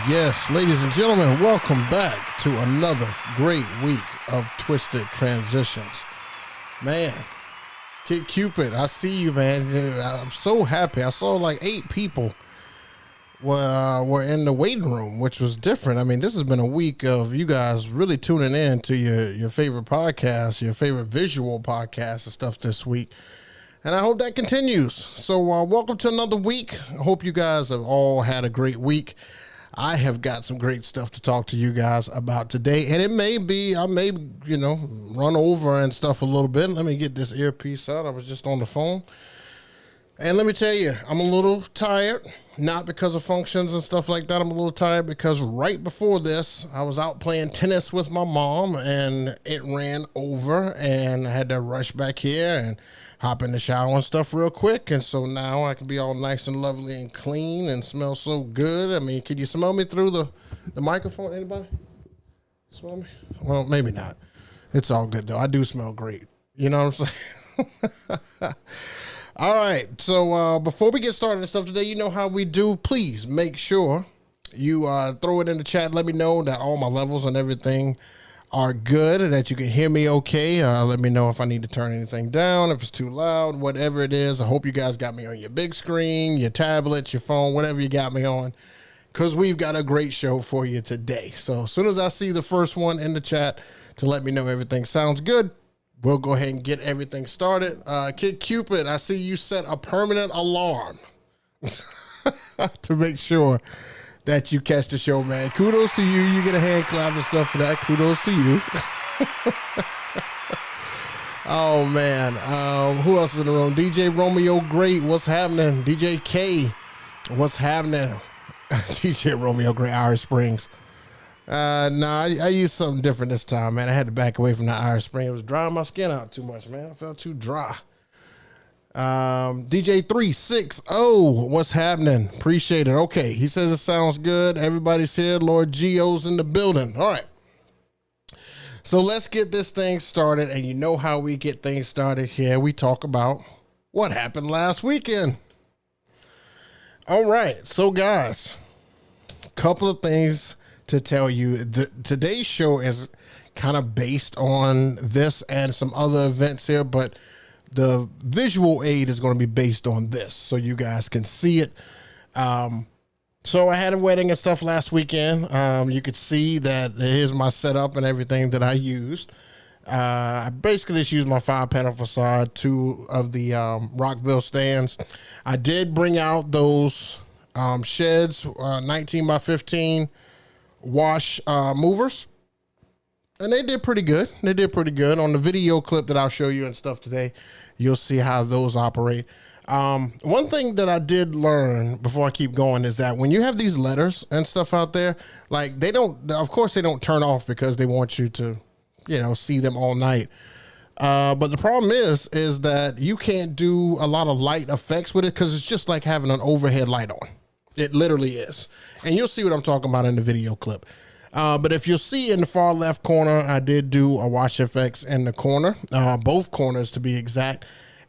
Yes, ladies and gentlemen, welcome back to another great week of Twisted Transitions. Man, Kid Cupid, I see you, man. I'm so happy. I saw like 8 people were in the waiting room, which was different. I mean, this has been a week of you guys really tuning in to your favorite podcast, your favorite visual podcast and stuff this week. And I hope that continues. So welcome to another week. I hope you guys have all had a great week. I have got some great stuff to talk to you guys about today. And it may be, I may, run over and stuff a little bit. Let me get this earpiece out. I was just on the phone. And let me tell you, I'm a little tired, not because of functions and stuff like that. I'm a little tired because right before this, I was out playing tennis with my mom and it ran over and I had to rush back here and hop in the shower and stuff real quick. And so now I can be all nice and lovely and clean and smell so good. I mean, can you smell me through the microphone? Anybody smell me? Well, maybe not. It's all good though. I do smell great. You know what I'm saying? All right, so before we get started and stuff today, you know how we do. Please make sure you throw it in the chat. Let me know that all my levels and everything are good and that you can hear me okay. Let me know if I need to turn anything down, if it's too loud, whatever it is. I hope you guys got me on your big screen, your tablet, your phone, whatever you got me on, because we've got a great show for you today. So as soon as I see the first one in the chat to let me know everything sounds good, we'll go ahead and get everything started. Kid Cupid, I see you set a permanent alarm to make sure that you catch the show, man. Kudos to you. You get a hand clap and stuff for that. Kudos to you. Oh, man. Who else is in the room? DJ Romeo Great, what's happening? DJ K, what's happening? DJ Romeo Great, Irish Springs. I used something different this time, man. I had to back away from the Irish Spring. It was drying my skin out too much, man. I felt too dry. DJ 360, what's happening? Appreciate it. Okay, he says it sounds good. Everybody's here. Lord Geo's in the building. All right. So let's get this thing started. And you know how we get things started here. We talk about what happened last weekend. All right. So, guys, a couple of things to tell you. Today's show is kind of based on this and some other events here, but the visual aid is going to be based on this so you guys can see it. So I had a wedding and stuff last weekend. You could see that here's my setup and everything that I used. I basically just used my 5-panel facade, 2 of the Rockville stands. I did bring out those sheds, 19 by 15 wash movers. And they did pretty good. They did pretty good. On the video clip that I'll show you and stuff today, you'll see how those operate. One thing that I did learn before I keep going is that when you have these letters and stuff out there, like they don't, of course they don't turn off because they want you to, see them all night. But the problem is that you can't do a lot of light effects with it because it's just like having an overhead light on. It literally is. And you'll see what I'm talking about in the video clip. But if you'll see in the far left corner, I did do a wash effects in the corner, both corners to be exact.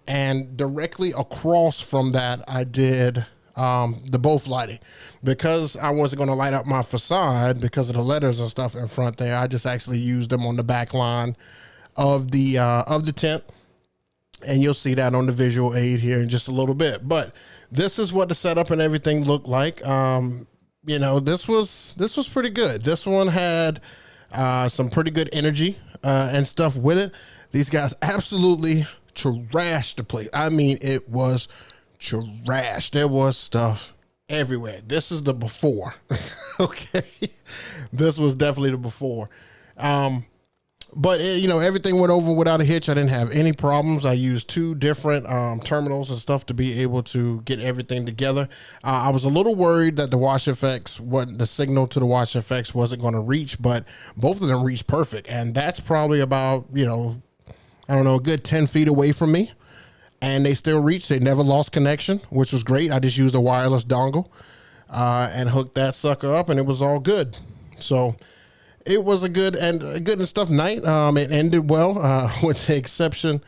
And directly across from that, I did the both lighting. Because I wasn't going to light up my facade because of the letters and stuff in front there, I just actually used them on the back line of the tent. And you'll see that on the visual aid here in just a little bit. But this is what the setup and everything looked like. This was pretty good. This one had some pretty good energy and stuff with it. These guys absolutely trashed the place. I mean, it was trash. There was stuff everywhere. This is the before. Okay. This was definitely the before. But everything went over without a hitch. I didn't have any problems. I used 2 different terminals and stuff to be able to get everything together. I was a little worried that the wash effects, the signal to the wash effects wasn't going to reach, but both of them reached perfect. And that's probably about, a good 10 feet away from me. And they still reached. They never lost connection, which was great. I just used a wireless dongle and hooked that sucker up, and it was all good. So it was a good and stuff night. It ended well, with the exception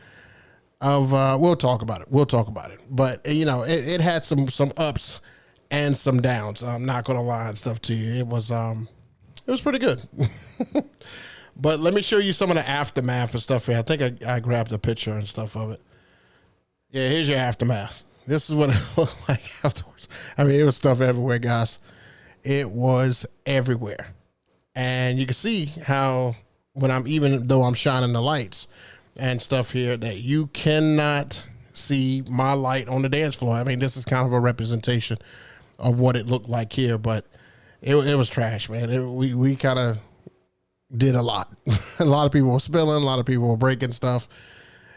of we'll talk about it. But it had some ups and some downs. I'm not gonna lie and stuff to you. It was pretty good. But let me show you some of the aftermath and stuff here. I think I grabbed a picture and stuff of it. Yeah, here's your aftermath. This is what it looked like afterwards. I mean, it was stuff everywhere, guys. It was everywhere. And you can see how even though I'm shining the lights and stuff here, that you cannot see my light on the dance floor. I mean, this is kind of a representation of what it looked like here, but it was trash, man. We kind of did a lot. A lot of people were spilling, a lot of people were breaking stuff.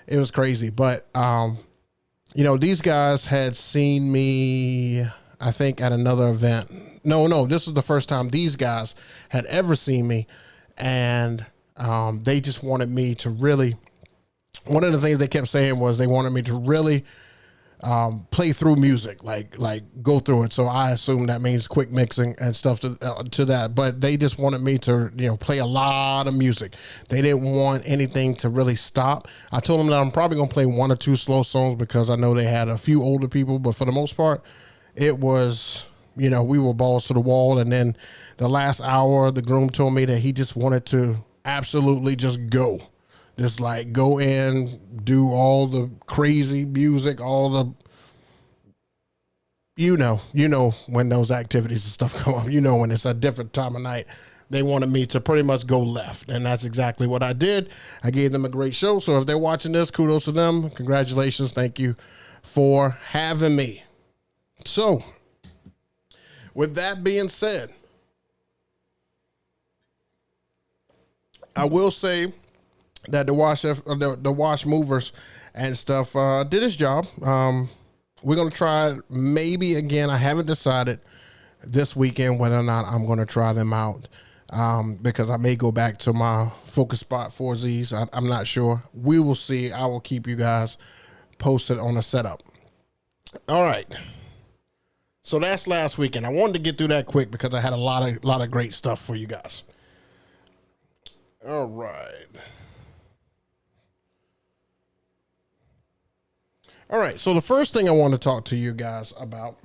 It was crazy. But, these guys had seen me, I think, at another event. No, this was the first time these guys had ever seen me. And they just wanted me to really, one of the things they kept saying was they wanted me to really play through music, like go through it. So I assume that means quick mixing and stuff to that. But they just wanted me to, play a lot of music. They didn't want anything to really stop. I told them that I'm probably going to play 1 or 2 slow songs because I know they had a few older people, but for the most part, it was, we were balls to the wall. And then the last hour, the groom told me that he just wanted to absolutely just go. Just like go in, do all the crazy music, all the, when those activities and stuff come up, when it's a different time of night, they wanted me to pretty much go left. And that's exactly what I did. I gave them a great show. So if they're watching this, kudos to them. Congratulations. Thank you for having me. So with that being said, I will say that the wash movers and stuff did its job. We're going to try it maybe again. I haven't decided this weekend whether or not I'm going to try them out because I may go back to my focus spot 4Zs. I'm not sure. We will see. I will keep you guys posted on the setup. All right. So that's last weekend. I wanted to get through that quick because I had a lot of great stuff for you guys. All right. All right, so the first thing I want to talk to you guys about,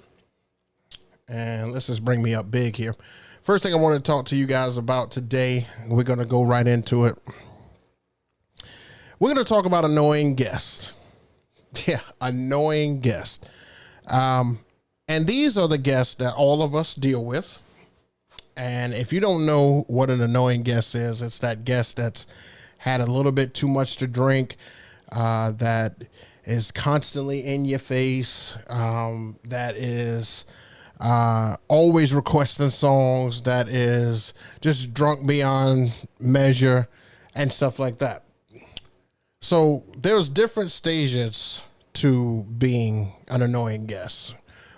and let's just bring me up big here. First thing I want to talk to you guys about today, we're going to go right into it. We're going to talk about annoying guests. Yeah, annoying guests. And these are the guests that all of us deal with. And if you don't know what an annoying guest is, it's that guest that's had a little bit too much to drink, that is constantly in your face, that is always requesting songs that is just drunk beyond measure and stuff like that. So there's different stages to being an annoying guest,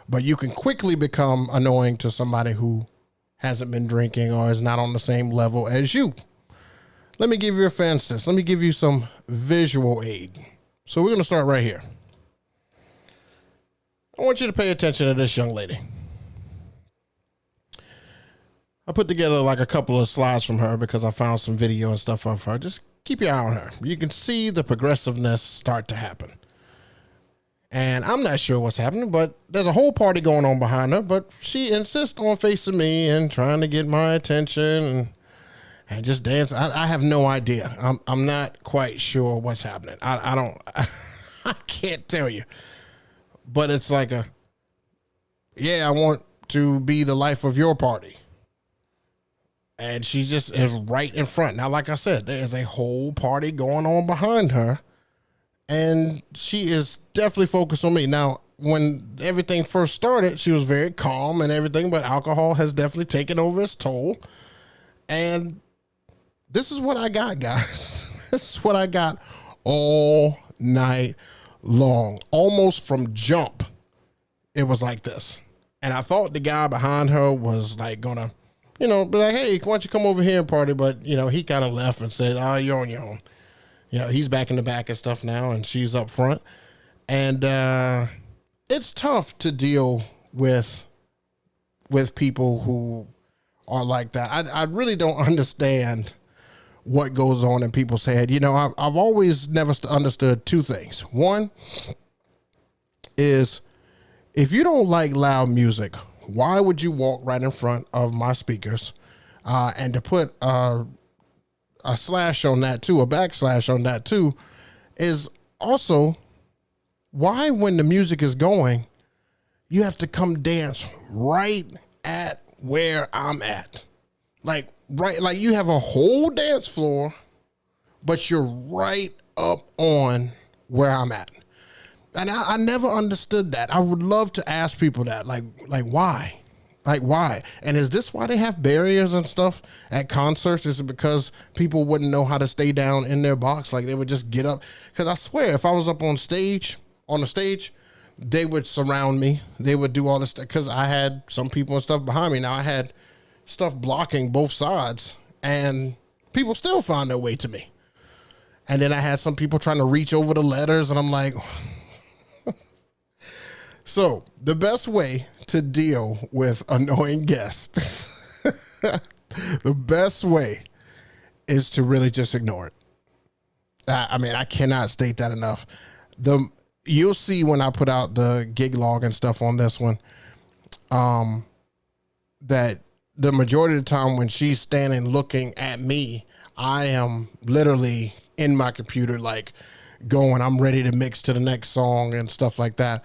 but you can quickly become annoying to somebody who hasn't been drinking or is not on the same level as you. Let me give you a for instance. Let me give you some visual aid. So we're going to start right here. I want you to pay attention to this young lady. I put together like a couple of slides from her because I found some video and stuff of her. Just keep your eye on her. You can see the progressiveness start to happen. And I'm not sure what's happening, but there's a whole party going on behind her, but she insists on facing me and trying to get my attention and just dance. I have no idea. I'm not quite sure what's happening. I don't, I can't tell you, but it's like I want to be the life of your party. And she just is right in front. Now, like I said, there's a whole party going on behind her. And she is definitely focused on me. Now, when everything first started, she was very calm and everything, but alcohol has definitely taken over its toll. And this is what I got, guys. This is what I got all night long. Almost from jump, it was like this. And I thought the guy behind her was like gonna, be like, hey, why don't you come over here and party? But, he kind of left and said, oh, you're on your own. He's back in the back and stuff now, and she's up front. And it's tough to deal with people who are like that. I really don't understand what goes on in people's head. I've always never understood two things. One is if you don't like loud music, why would you walk right in front of my speakers? And to put a slash on that too, a backslash on that too, is also why when the music is going, you have to come dance right at where I'm at. Like you have a whole dance floor, but you're right up on where I'm at. And I never understood that. I would love to ask people that, like why? Like, why? And is this why they have barriers and stuff at concerts? Is it because people wouldn't know how to stay down in their box? Like, they would just get up? Because I swear, if I was up on the stage, they would surround me. They would do all this stuff. Because I had some people and stuff behind me. Now, I had stuff blocking both sides. And people still found their way to me. And then I had some people trying to reach over the letters. And I'm like... So the best way to deal with annoying guests, the best way is to really just ignore it. I cannot state that enough. You'll see when I put out the gig log and stuff on this one, that the majority of the time when she's standing looking at me, I am literally in my computer, like going, I'm ready to mix to the next song and stuff like that.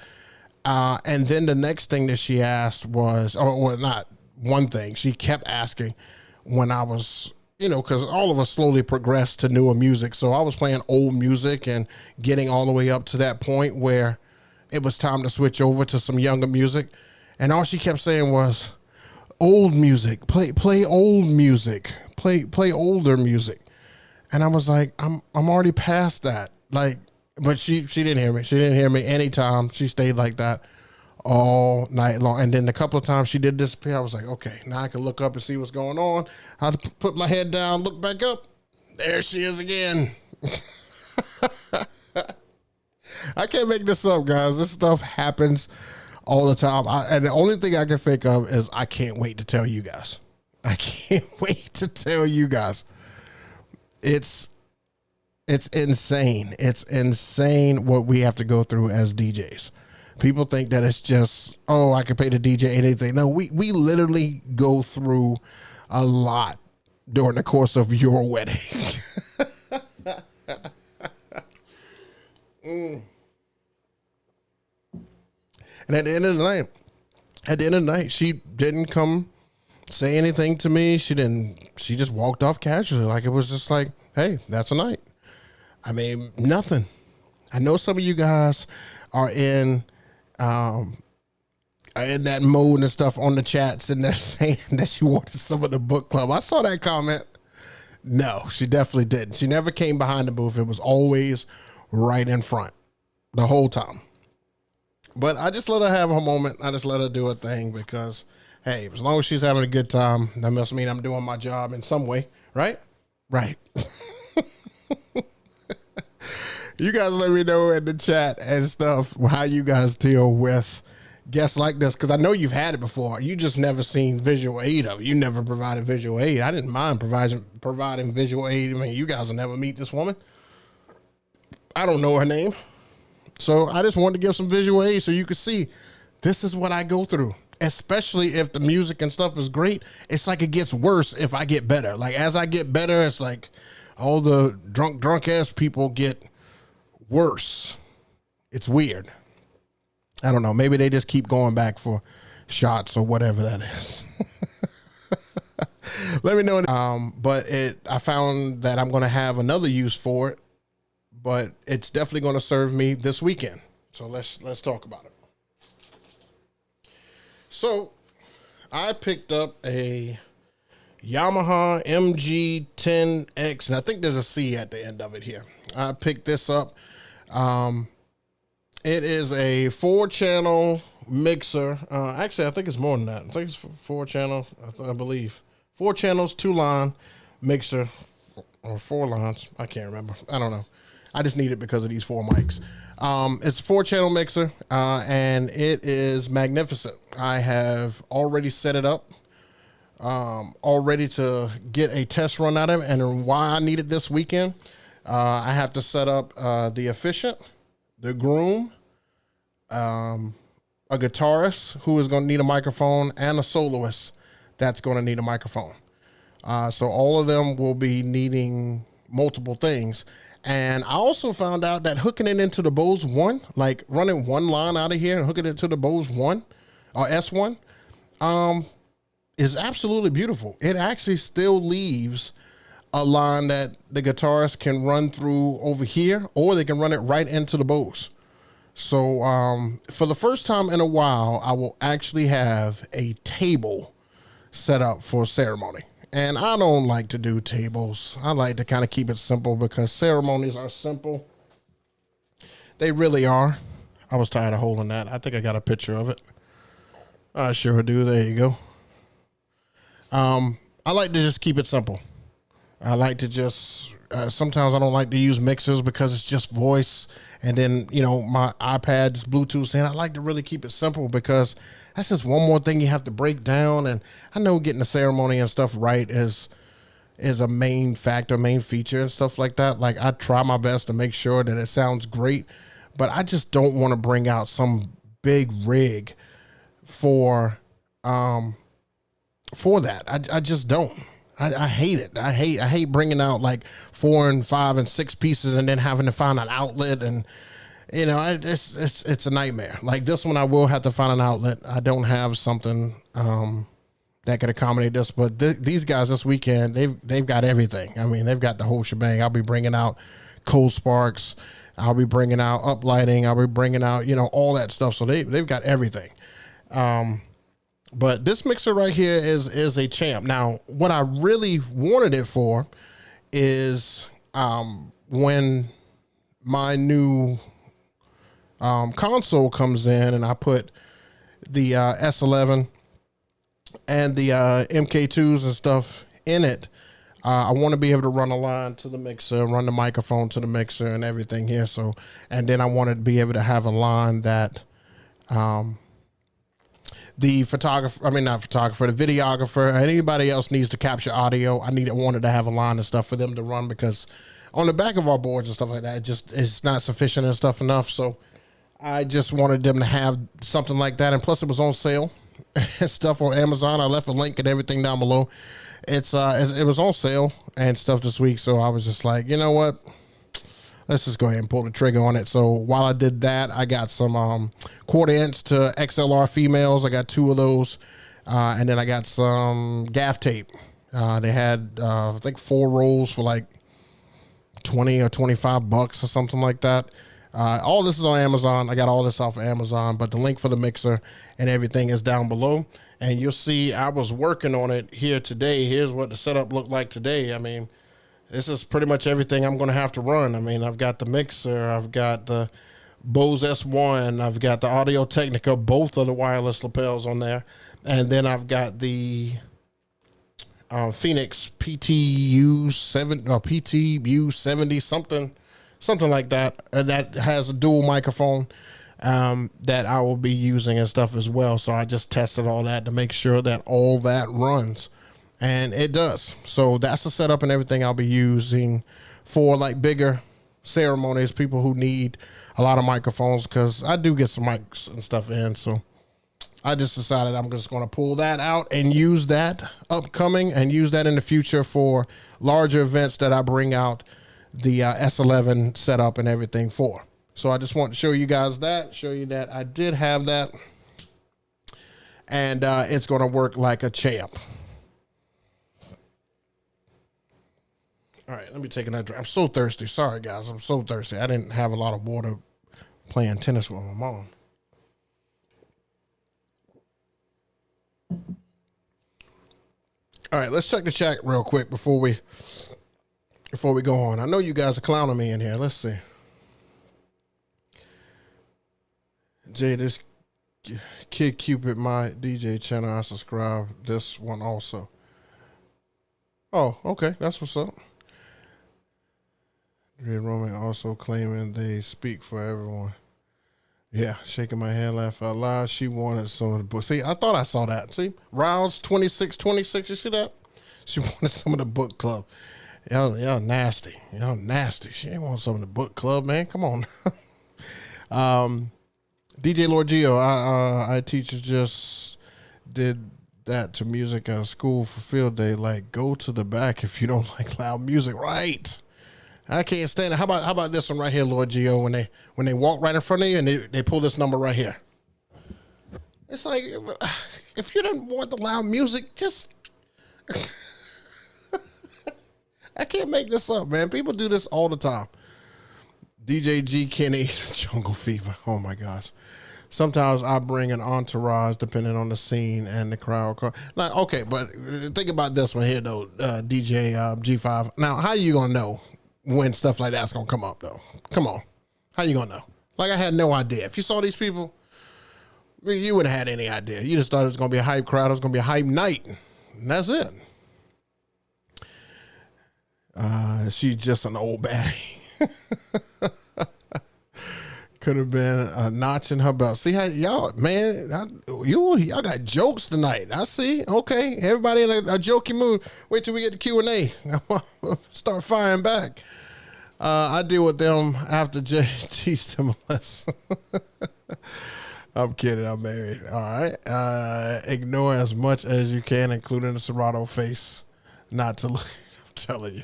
And then the next thing that she asked was, not one thing, she kept asking when I was, because all of us slowly progressed to newer music. So I was playing old music and getting all the way up to that point where it was time to switch over to some younger music. And all she kept saying was, old music, play old music, play older music. And I was like, I'm already past that. Like, but she didn't hear me. She didn't hear me anytime. She stayed like that all night long. And then a couple of times she did disappear. I was like, okay, now I can look up and see what's going on. I had to put my head down, look back up. There she is again. I can't make this up, guys. This stuff happens all the time. And the only thing I can think of is I can't wait to tell you guys. I can't wait to tell you guys. It's insane. It's insane what we have to go through as DJs. People think that it's just, I can pay the DJ anything. No, we literally go through a lot during the course of your wedding. And at the end of the night, she didn't come say anything to me. She just walked off casually. Like, it was just like, hey, that's a night. I mean, nothing. I know some of you guys are in in that mode and stuff on the chats, and they're saying that she wanted some of the book club. I saw that comment. No, she definitely didn't. She never came behind the booth. It was always right in front the whole time. But I just let her have her moment. I just let her do her thing because, hey, as long as she's having a good time, that must mean I'm doing my job in some way, right? Right. You guys let me know in the chat and stuff how you guys deal with guests like this, because I know you've had it before. You just never seen visual aid of it. You never provided visual aid. I didn't mind providing visual aid. I mean, you guys will never meet this woman. I don't know her name. So I just wanted to give some visual aid so you could see this is what I go through, especially if the music and stuff is great. It's like it gets worse if I get better. Like as I get better, it's like all the drunk ass people get worse. It's weird. I don't know. Maybe they just keep going back for shots or whatever that is. Let me know. But I found that I'm going to have another use for it, but it's definitely going to serve me this weekend. So let's talk about it. So I picked up a Yamaha MG10X, and I think there's a C at the end of it here. I picked this up. It is a 4-channel mixer. Actually, I think it's more than that. I think it's 4-channel, I believe. 4 channels, 2-line mixer, or 4 lines. I can't remember. I don't know. I just need it because of these 4 mics. It's a 4-channel mixer, and it is magnificent. I have already set it up, all ready to get a test run at it. And why I need it this weekend, I have to set up the Efficient, the Groom, a guitarist who is going to need a microphone, and a soloist that's going to need a microphone. So all of them will be needing multiple things. And I also found out that hooking it into the Bose One, like running one line out of here and hooking it to the Bose One or S1, is absolutely beautiful. It actually still leaves a line that the guitarist can run through over here, or they can run it right into the Bose. So for the first time in a while, I will actually have a table set up for ceremony. And I don't like to do tables. I like to kind of keep it simple because ceremonies are simple. They really are. I was tired of holding that. I think I got a picture of it. I sure do. There you go. I like to just keep it simple. I like to just, sometimes I don't like to use mixers because it's just voice. And then, you know, my iPad's Bluetooth, and I like to really keep it simple because that's just one more thing you have to break down. And I know getting the ceremony and stuff right is a main factor, main feature and stuff like that. Like I try my best to make sure that it sounds great, but I just don't want to bring out some big rig for that. I just don't. I hate it. I hate bringing out like 4 and 5 and 6 pieces and then having to find an outlet, and you know, it's a nightmare. Like this one, I will have to find an outlet. I don't have something that could accommodate this, but these guys this weekend, they've got everything. I mean, they've got the whole shebang. I'll be bringing out cold sparks. I'll be bringing out uplighting. I'll be bringing out, you know, all that stuff. So they've got everything. But this mixer right here is a champ. Now, what I really wanted it for is when my new console comes in and I put the S11 and the MK2s and stuff in it, I want to be able to run a line to the mixer, run the microphone to the mixer and everything here. So, and then I wanted to be able to have a line that the videographer, anybody else needs to capture audio. Wanted to have a line and stuff for them to run, because on the back of our boards and stuff like that, it's not sufficient and stuff enough. So I just wanted them to have something like that. And plus it was on sale and stuff on Amazon. I left a link and everything down below. It was on sale and stuff this week. So I was just like, you know what? Let's just go ahead and pull the trigger on it. So while I did that, I got some 1/4 inch to XLR females. I got 2 of those. And then I got some gaff tape. They had, I think 4 rolls for like 20 or $25 or something like that. All this is on Amazon. I got all this off of Amazon, but the link for the mixer and everything is down below. And you'll see I was working on it here today. Here's what the setup looked like today. I mean, this is pretty much everything I'm going to have to run. I mean, I've got the mixer, I've got the Bose S1, I've got the Audio Technica, both of the wireless lapels on there. And then I've got the Phoenix PTU something like that. And that has a dual microphone that I will be using and stuff as well. So I just tested all that to make sure that all that runs. And it does. So that's the setup and everything I'll be using for like bigger ceremonies, people who need a lot of microphones, because I do get some mics and stuff in. So I just decided I'm just going to pull that out and use that upcoming and use that in the future for larger events that I bring out the S11 setup and everything for. So I just want to show you guys that, show you that I did have that, and it's going to work like a champ. All right, let me take another drink. I'm so thirsty. Sorry, guys. I'm so thirsty. I didn't have a lot of water playing tennis with my mom. All right, let's check the chat real quick before we go on. I know you guys are clowning me in here. Let's see. Jay, this Kid Cupid, my DJ channel, I subscribe this one also. Oh, okay. That's what's up. Red Roman also claiming they speak for everyone. Yeah, shaking my head, laugh out loud. She wanted some of the book. See, I thought I saw that. See, Rouse 2626. You see that? She wanted some of the book club. Y'all nasty. Y'all nasty. She ain't want some of the book club, man. Come on. DJ Lord Geo, I teachers just did that to music at school for field day. Like, go to the back if you don't like loud music. Right. I can't stand it. How about this one right here, Lord Geo? When they walk right in front of you and they pull this number right here. It's like, if you don't want the loud music, just I can't make this up, man. People do this all the time. DJ G Kenny, Jungle Fever. Oh my gosh. Sometimes I bring an entourage depending on the scene and the crowd. Like, okay, but think about this one here though, DJ G5. Now, how you gonna know when stuff like that's gonna come up though? Come on, how you gonna know? Like, I had no idea. If you saw these people, you wouldn't have had any idea. You just thought it was gonna be a hype crowd. It was gonna be a hype night, and that's it. She's just an old baddie. Could have been a notch in her belt. See how y'all, man, y'all got jokes tonight. I see. Okay, everybody in a jokey mood. Wait till we get to Q&A. Start firing back. I deal with them after JT stimulus. I'm kidding. I'm married. All right. Ignore as much as you can, including the Serato face. Not to look. I'm telling you.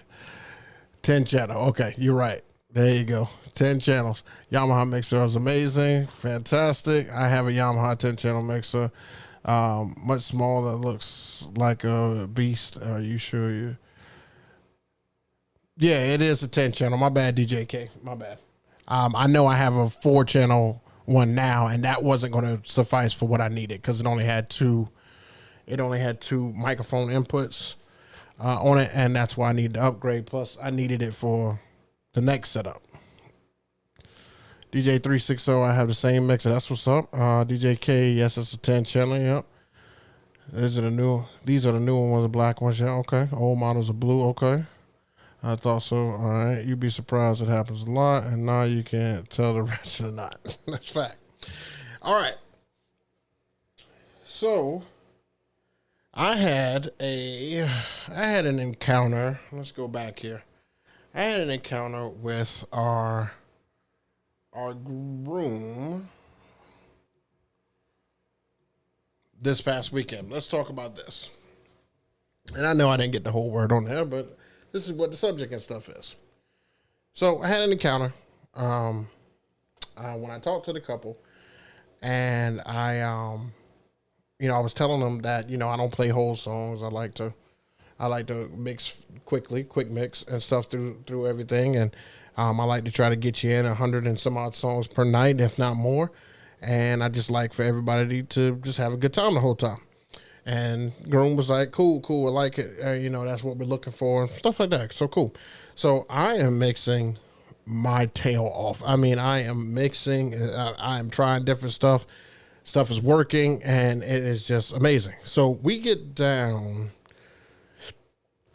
10 channel. Okay, you're right. There you go. 10 channels. Yamaha mixer is amazing. Fantastic. I have a Yamaha 10 channel mixer. Much smaller. Looks like a beast. Are you sure you? Yeah, it is a 10 channel. My bad, DJ K. My bad. I know I have a 4 channel one now, and that wasn't going to suffice for what I needed because it only had two microphone inputs on it, and that's why I need to upgrade. Plus, I needed it for the next setup. DJ 360, I have the same mixer. That's what's up. DJ K, yes, it's a 10 channel. Yep. These are the new ones, the black ones. Yeah, okay. Old models are blue. Okay. I thought so. All right. You'd be surprised. It happens a lot, and now you can't tell the rest or not. That's fact. All right. So I had an encounter. Let's go back here. I had an encounter with our groom this past weekend. Let's talk about this. And I know I didn't get the whole word on there, but this is what the subject and stuff is. So I had an encounter when I talked to the couple, and I was telling them that, I don't play whole songs. I like to I like to mix quick mix and stuff through everything. And I like to try to get you in 100 and some odd songs per night, if not more. And I just like for everybody to just have a good time the whole time. And Groom was like, cool, I like it. That's what we're looking for and stuff like that. So cool. So I am mixing my tail off. I mean, I am mixing, I am trying different stuff. Stuff is working and it is just amazing. So we get down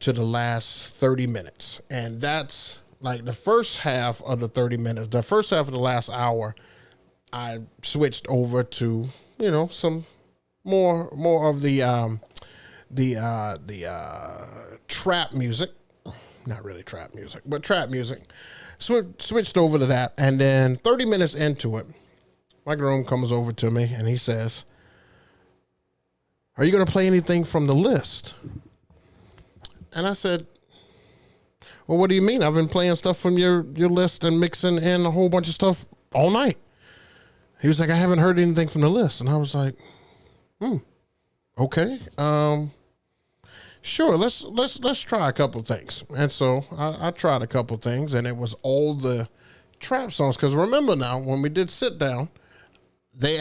to the last 30 minutes, and that's like the first half of the 30 minutes, the first half of the last hour, I switched over to, some more of the trap music. Not really trap music, but trap music. Switched over to that, and then 30 minutes into it, my groom comes over to me and he says, "Are you going to play anything from the list?" And I said, "Well, what do you mean? I've been playing stuff from your list and mixing in a whole bunch of stuff all night." He was like, "I haven't heard anything from the list." And I was like, okay. Sure, let's try a couple of things. And so I tried a couple of things, and it was all the trap songs. Because remember now, when we did sit down, they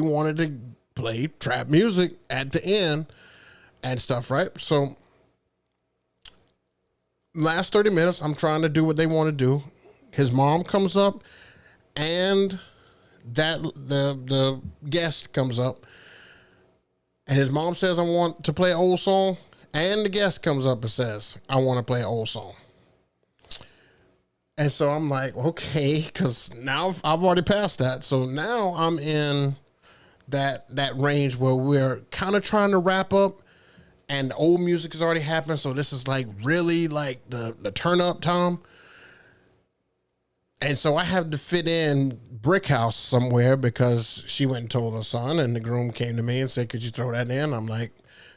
wanted to play trap music at the end and stuff, right? So last 30 minutes, I'm trying to do what they want to do. His mom comes up, and the guest comes up. And his mom says, "I want to play an old song." And the guest comes up and says, "I want to play an old song." And so I'm like, okay, because now I've already passed that. So now I'm in that range where we're kind of trying to wrap up and the old music has already happened. So this is like really like the turn up time. And so I have to fit in Brick House somewhere because she went and told her son, and the groom came to me and said, "Could you throw that in?" I'm like,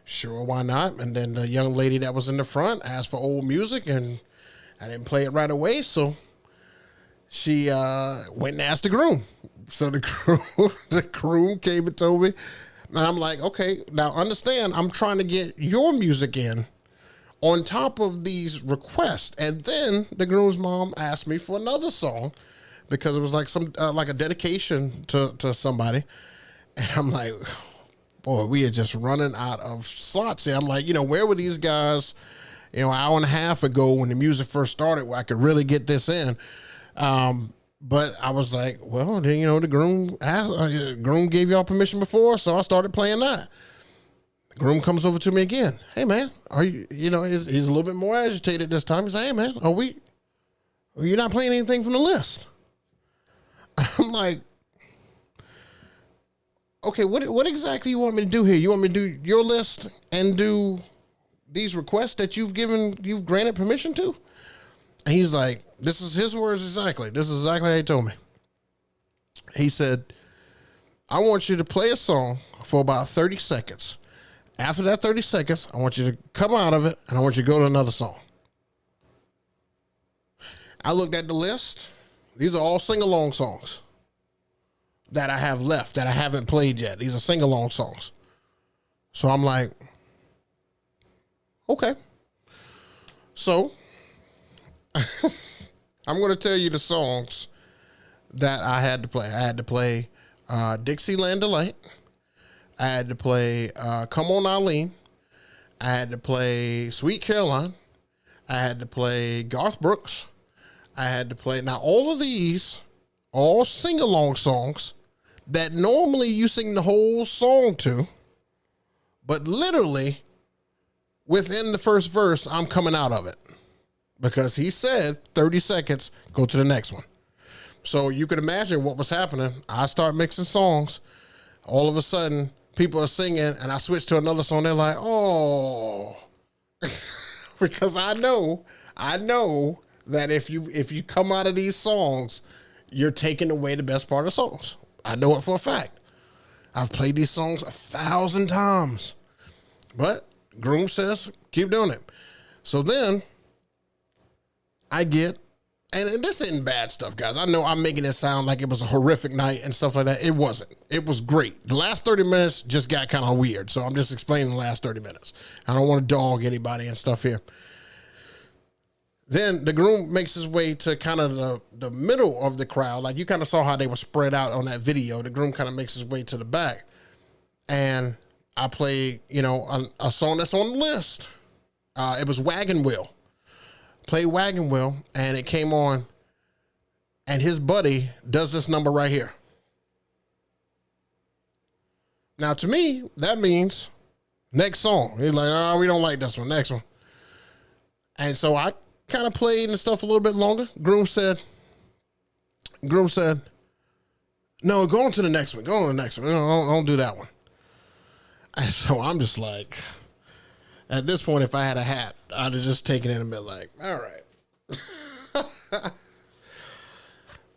"Sure, why not?" And then the young lady that was in the front asked for old music, and I didn't play it right away. So she went and asked the groom. So the groom came and told me, and I'm like, okay, now understand, I'm trying to get your music in on top of these requests. And then the groom's mom asked me for another song because it was like some like a dedication to somebody. And I'm like, boy, we are just running out of slots here. I'm like, where were these guys, an hour and a half ago when the music first started where I could really get this in? But I was like, well, then, the groom gave y'all permission before, so I started playing that. The groom comes over to me again. "Hey, man, are you, he's a little bit more agitated this time. He's like, "Hey, man, are you not playing anything from the list?" I'm like, okay, what exactly you want me to do here? You want me to do your list and do these requests that you've granted permission to? And he's like, this is his words exactly. This is exactly how he told me. He said, "I want you to play a song for about 30 seconds. After that 30 seconds, I want you to come out of it, and I want you to go to another song." I looked at the list. These are all sing-along songs that I have left that I haven't played yet. These are sing-along songs. So I'm like, okay. So I'm going to tell you the songs that I had to play. I had to play Dixieland Delight. I had to play Come On Eileen. I had to play Sweet Caroline. I had to play Garth Brooks. I had to play, now all of these, all sing-along songs that normally you sing the whole song to, but literally within the first verse, I'm coming out of it because he said 30 seconds, go to the next one. So you could imagine what was happening. I start mixing songs. All of a sudden, people are singing, and I switch to another song. They're like, "Oh," because I know that if you come out of these songs, you're taking away the best part of songs. I know it for a fact. I've played these songs 1,000 times, but groom says keep doing it. So then I get and this isn't bad stuff, guys. I know I'm making it sound like it was a horrific night and stuff like that. It wasn't. It was great. The last 30 minutes just got kind of weird. So I'm just explaining the last 30 minutes. I don't want to dog anybody and stuff here. Then the groom makes his way to kind of the middle of the crowd. Like you kind of saw how they were spread out on that video. The groom kind of makes his way to the back. And I play, a song that's on the list. It was Wagon Wheel. Play Wagon Wheel, and it came on, and his buddy does this number right here. Now, to me, that means next song. He's like, oh, we don't like this one. Next one. And so I kind of played and stuff a little bit longer. Groom said, no, go on to the next one. Go on to the next one. Don't do that one. And so I'm just like, at this point, if I had a hat, I'd have just taken it and been like, all right.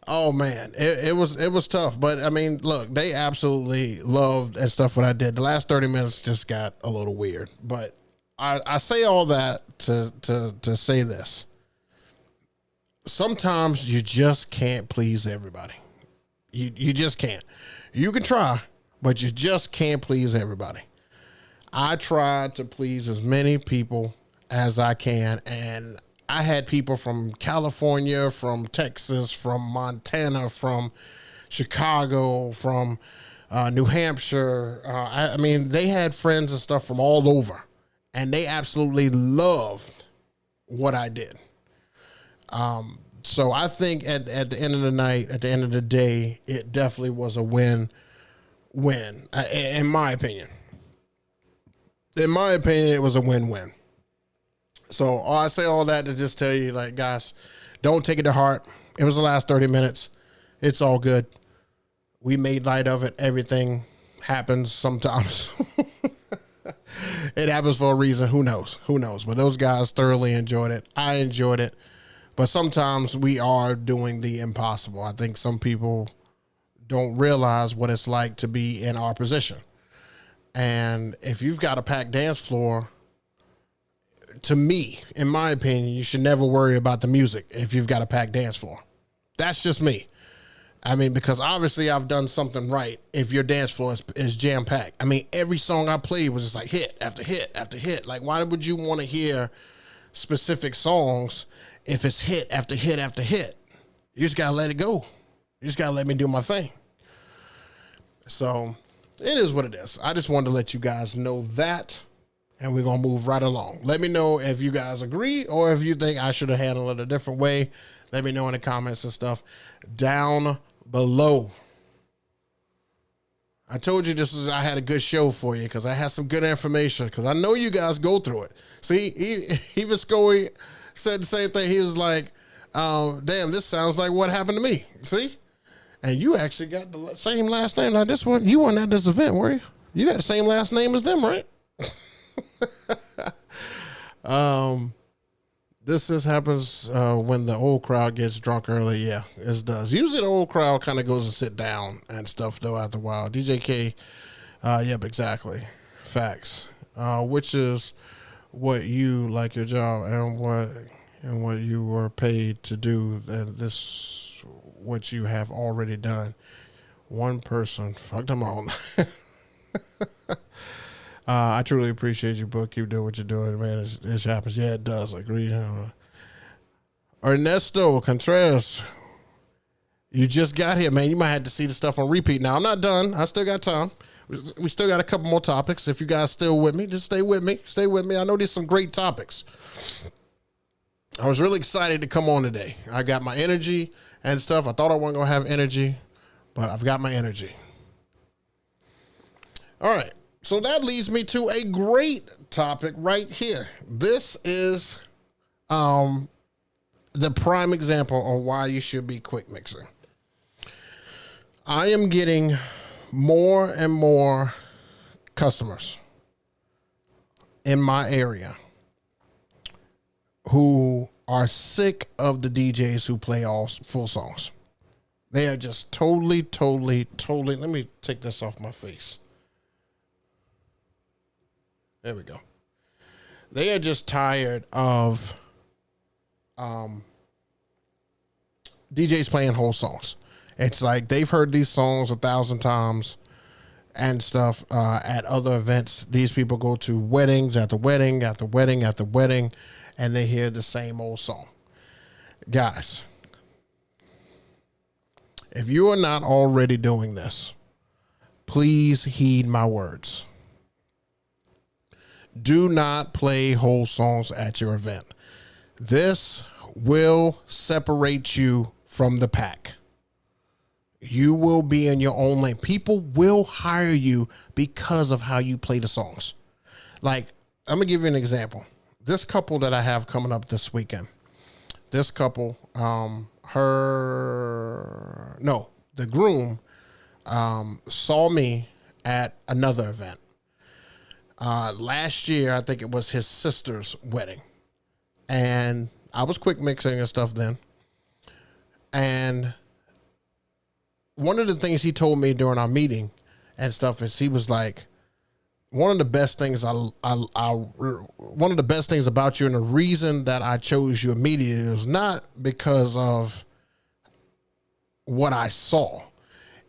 Oh man, it was tough. But I mean, look, they absolutely loved and stuff what I did. The last 30 minutes just got a little weird. But I say all that to say this. Sometimes you just can't please everybody. You just can't. You can try, but you just can't please everybody. I tried to please as many people as I can, and I had people from California, from Texas, from Montana, from Chicago, from New Hampshire. I mean, they had friends and stuff from all over, and they absolutely loved what I did. So I think at the end of the night, at the end of the day, it definitely was a win-win, in my opinion. In my opinion, it was a win-win. So I say all that to just tell you, like, guys, don't take it to heart. It was the last 30 minutes. It's all good. We made light of it. Everything happens sometimes. It happens for a reason. Who knows? Who knows? But those guys thoroughly enjoyed it. I enjoyed it. But sometimes we are doing the impossible. I think some people don't realize what it's like to be in our position. And if you've got a packed dance floor, to me, in my opinion, you should never worry about the music if you've got a packed dance floor. That's just me. I mean, because obviously I've done something right if your dance floor is jam-packed. I mean, every song I played was just like hit after hit after hit. Like, why would you want to hear specific songs if it's hit after hit after hit? You just got to let it go. You just got to let me do my thing. So it is what it is. I just wanted to let you guys know that, and we're going to move right along. Let me know if you guys agree or if you think I should have handled it a different way. Let me know in the comments and stuff down below. I told you I had a good show for you because I had some good information because I know you guys go through it. See, even Scoey said the same thing. He was like, damn, this sounds like what happened to me. See? And you actually got the same last name. Like this one, you weren't at this event, were you? You got the same last name as them, right? This just happens when the old crowd gets drunk early. Yeah, it does. Usually the old crowd kind of goes and sit down and stuff, though, after a while. DJ K, yep, exactly. Facts. Which is what you like your job and what you were paid to do, and this what you have already done. One person fucked them all. I truly appreciate you, Book. Keep doing what you're doing, man. It happens. Yeah, it does. Agree. Ernesto Contreras, you just got here, man. You might have to see the stuff on repeat. Now, I'm not done. I still got time. We still got a couple more topics. If you guys still with me, just stay with me. Stay with me. I know there's some great topics. I was really excited to come on today. I got my energy and stuff. I thought I wasn't going to have energy, but I've got my energy. All right. So that leads me to a great topic right here. This is the prime example of why you should be quick mixing. I am getting more and more customers in my area who are sick of the DJs who play all full songs. They are just totally. Let me take this off my face. There we go. They are just tired of DJs playing whole songs. It's like they've heard these songs 1,000 times and stuff at other events. These people go to weddings after wedding after wedding after wedding, and they hear the same old song. Guys, if you are not already doing this, please heed my words. Do not play whole songs at your event. This will separate you from the pack. You will be in your own lane. People will hire you because of how you play the songs. Like, I'm going to give you an example. This couple that I have coming up this weekend, this couple, the groom saw me at another event. Last year, I think it was his sister's wedding. And I was quick mixing and stuff then. And one of the things he told me during our meeting and stuff is he was like, one of the best things about you, and the reason that I chose you immediately was not because of what I saw.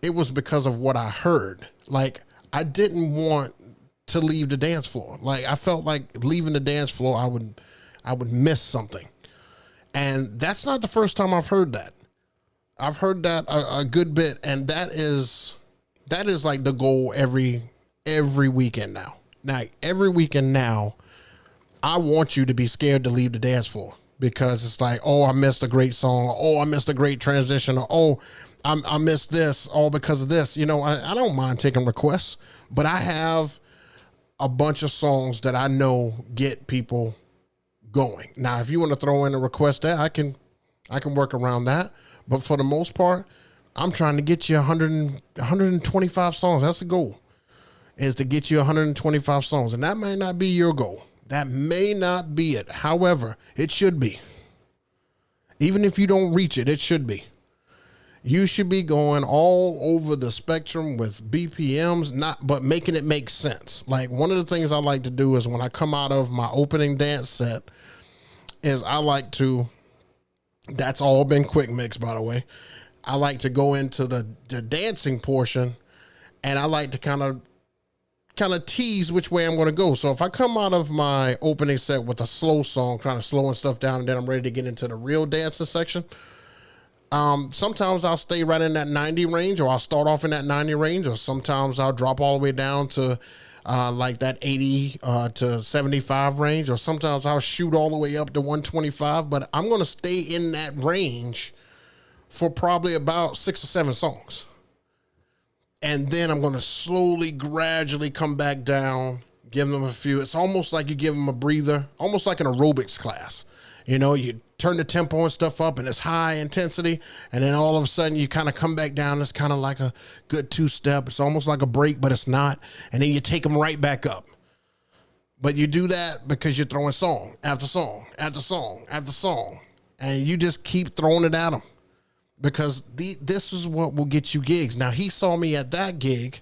It was because of what I heard. Like, I didn't want to leave the dance floor. Like, I felt like leaving the dance floor, I would miss something. And that's not the first time I've heard that. I've heard that a good bit, and that is like the goal every weekend now. Now, every weekend now, I want you to be scared to leave the dance floor, because it's like, oh, I missed a great song. Oh, I missed a great transition. Or, oh, I missed this all because of this. You know, I don't mind taking requests, but I have a bunch of songs that I know get people going. Now, if you want to throw in a request there, I can work around that. But for the most part, I'm trying to get you 125 songs. That's the goal, is to get you 125 songs. And that may not be your goal. That may not be it. However, it should be. Even if you don't reach it, it should be. You should be going all over the spectrum with BPMs, but making it make sense. Like, one of the things I like to do is when I come out of my opening dance set is I like to, that's all been quick mix, by the way. I like to go into the dancing portion, and I like to kind of tease which way I'm going to go. So if I come out of my opening set with a slow song, kind of slowing stuff down, and then I'm ready to get into the real dancing section, sometimes I'll stay right in that 90 range, or I'll start off in that 90 range, or sometimes I'll drop all the way down to like that 80 to 75 range, or sometimes I'll shoot all the way up to 125, but I'm going to stay in that range for probably about 6 or 7 songs. And then I'm going to slowly, gradually come back down, give them a few. It's almost like you give them a breather, almost like an aerobics class. You know, you turn the tempo and stuff up, and it's high intensity, and then all of a sudden you kind of come back down. It's kind of like a good 2-step. It's almost like a break, but it's not. And then you take them right back up. But you do that because you're throwing song after song after song after song, and you just keep throwing it at them, because this is what will get you gigs. Now, he saw me at that gig,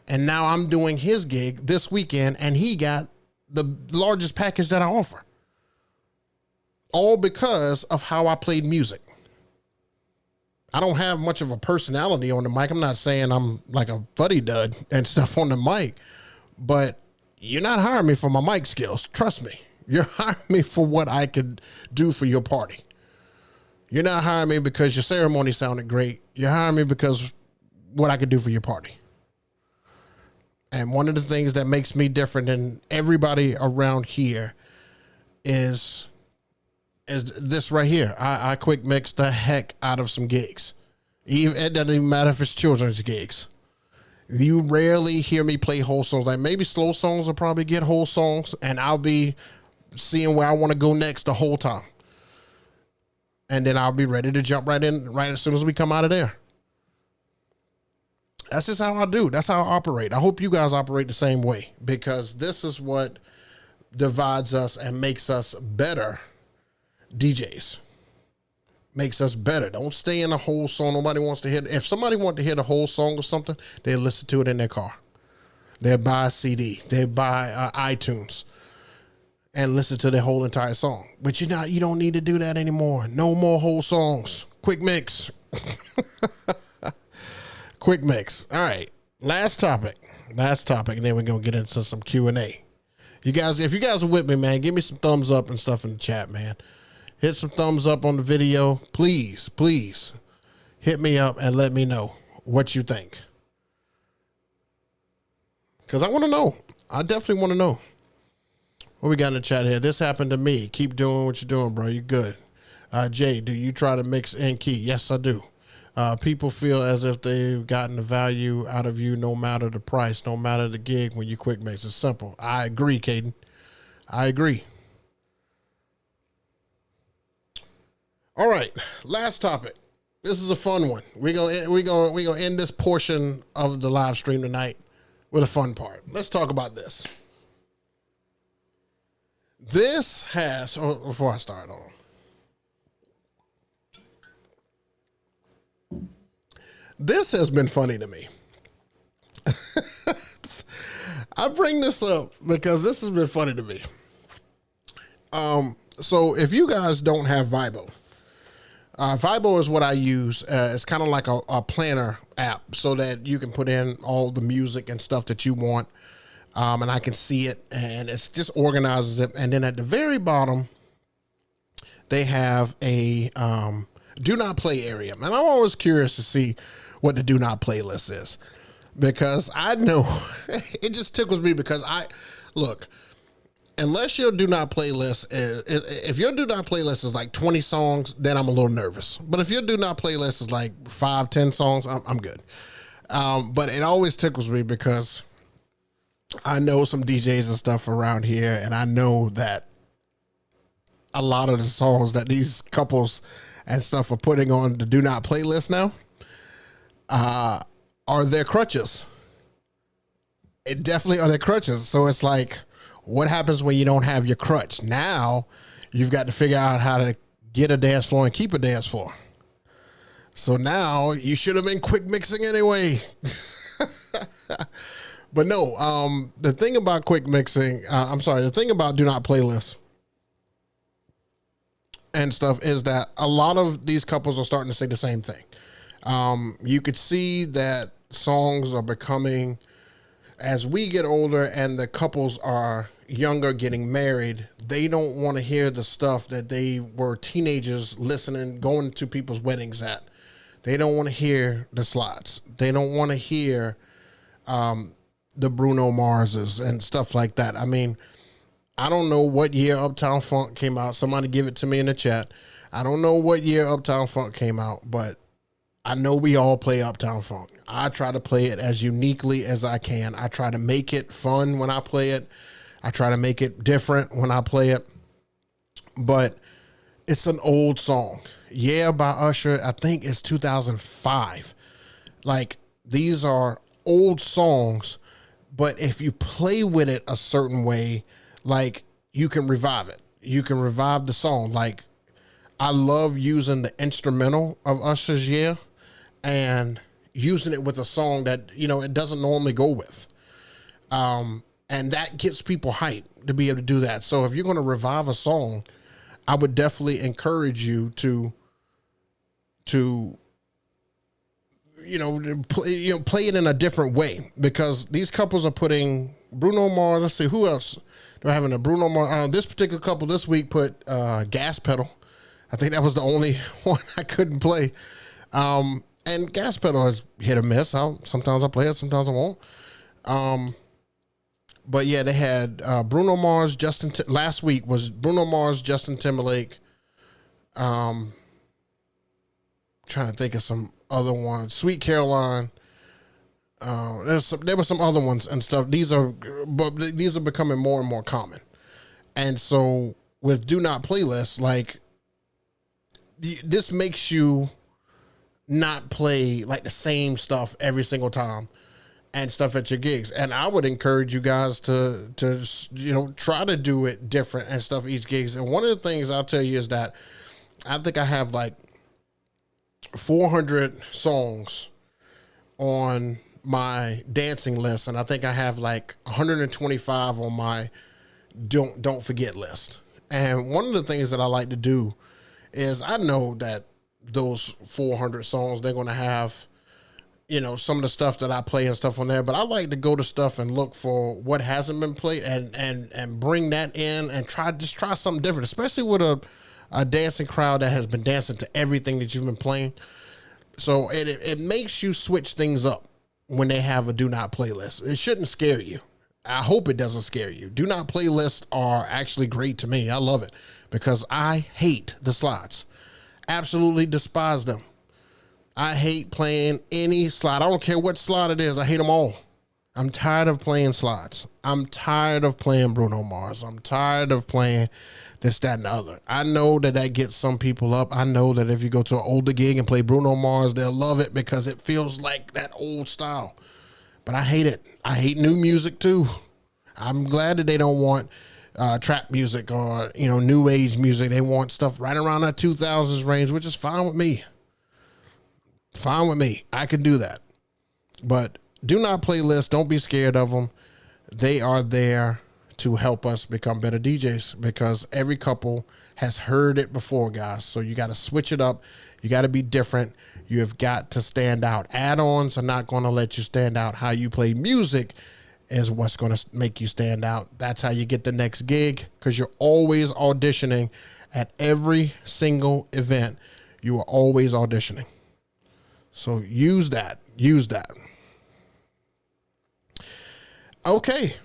and now I'm doing his gig this weekend, and he got the largest package that I offer. All because of how I played music. I don't have much of a personality on the mic. I'm not saying I'm like a fuddy-dud and stuff on the mic, but you're not hiring me for my mic skills. Trust me. You're hiring me for what I could do for your party. You're not hiring me because your ceremony sounded great. You're hiring me because what I could do for your party. And one of the things that makes me different than everybody around here is this right here. I quick mix the heck out of some gigs. It doesn't even matter if it's children's gigs. You rarely hear me play whole songs. Like, maybe slow songs will probably get whole songs, and I'll be seeing where I want to go next the whole time. And then I'll be ready to jump right in right as soon as we come out of there. That's just how I do. That's how I operate. I hope you guys operate the same way, because this is what divides us and makes us better DJs. Makes us better. Don't stay in a whole song. Nobody wants to hear. If somebody wants to hear the whole song or something, they'll listen to it in their car. They'll buy a CD. They'll buy iTunes and listen to the whole entire song. But you don't need to do that anymore. No more whole songs. Quick mix. Quick mix. All right. Last topic. And then we're going to get into some Q&A. You guys, if you guys are with me, man, give me some thumbs up and stuff in the chat, man. Hit some thumbs up on the video. Please, please hit me up and let me know what you think. Because I want to know. I definitely want to know. What we got in the chat here? This happened to me. Keep doing what you're doing, bro. You're good. Jay, do you try to mix in key? Yes, I do. People feel as if they've gotten the value out of you no matter the price, no matter the gig when you quick mix. It's simple. I agree, Caden. I agree. All right, last topic. This is a fun one. We're gonna end this portion of the live stream tonight with a fun part. Let's talk about this. This has, before I start, hold on. This has been funny to me. I bring this up because this has been funny to me. So if you guys don't have Vibo, Vibo is what I use. It's kind of like a planner app so that you can put in all the music and stuff that you want. And I can see it, and it just organizes it. And then at the very bottom, they have a do not play area. And I'm always curious to see what the do not playlist is, because I know it just tickles me because look, unless your do not playlist if your do not playlist is like 20 songs, then I'm a little nervous. But if your do not playlist is like 5-10 songs, I'm good. But it always tickles me because I know some DJs and stuff around here, and I know that a lot of the songs that these couples and stuff are putting on the do not playlist now are their crutches. It definitely are their crutches. So it's like, what happens when you don't have your crutch? Now you've got to figure out how to get a dance floor and keep a dance floor. So now you should have been quick mixing anyway. But no, the thing about quick mixing, the thing about do not playlist and stuff is that a lot of these couples are starting to say the same thing. You could see that songs are becoming, as we get older and the couples are younger, getting married, they don't want to hear the stuff that they were teenagers listening, going to people's weddings at. They don't want to hear the slots. They don't want to hear the Bruno Marses and stuff like that. I mean, I don't know what year Uptown Funk came out. Somebody give it to me in the chat. I don't know what year Uptown Funk came out, but I know we all play Uptown Funk. I try to play it as uniquely as I can. I try to make it fun when I play it. I try to make it different when I play it. But it's an old song. Yeah, by Usher, I think it's 2005. Like, these are old songs, but if you play with it a certain way, like, you can revive it. You can revive the song. Like, I love using the instrumental of Usher's Yeah and using it with a song that, it doesn't normally go with. And that gets people hyped to be able to do that. So if you're going to revive a song, I would definitely encourage you to play it in a different way, because these couples are putting Bruno Mars. Let's see, who else? They're having a Bruno Mars. This particular couple this week put Gas Pedal. I think that was the only one I couldn't play. And Gas Pedal is hit or miss. Sometimes I play it, sometimes I won't. But yeah, they had Bruno Mars, last week was Bruno Mars, Justin Timberlake. Trying to think of some other ones. Sweet Caroline. There were some other ones and stuff. These are becoming more and more common. And so with do not playlists, like, this makes you not play like the same stuff every single time and stuff at your gigs. And I would encourage you guys to try to do it different and stuff each gigs. And one of the things I'll tell you is that I think I have like 400 songs on my dancing list, and I think I have like 125 on my don't forget list. And one of the things that I like to do is, I know that those 400 songs. They're going to have, some of the stuff that I play and stuff on there, but I like to go to stuff and look for what hasn't been played and bring that in and try something different, especially with a dancing crowd that has been dancing to everything that you've been playing. So it makes you switch things up when they have a do not playlist. It shouldn't scare you. I hope it doesn't scare you. Do not playlists are actually great to me. I love it because I hate the slides. Absolutely despise them. I hate playing any slide. I don't care what slide it is. I hate them all. I'm tired of playing slides. I'm tired of playing Bruno Mars. I'm tired of playing this, that, and the other. I know that gets some people up. I know that if you go to an older gig and play Bruno Mars, they'll love it because it feels like that old style. But I hate it. I hate new music too. I'm glad that they don't want trap music or, new age music. They want stuff right around that 2000s range, which is fine with me. Fine with me. I can do that. But do not playlists. Don't be scared of them. They are there to help us become better DJs because every couple has heard it before, guys. So you got to switch it up. You got to be different. You have got to stand out. Add-ons are not going to let you stand out. How you play music is what's going to make you stand out. That's how you get the next gig because you're always auditioning at every single event. You are always auditioning. So use that. Use that. Okay.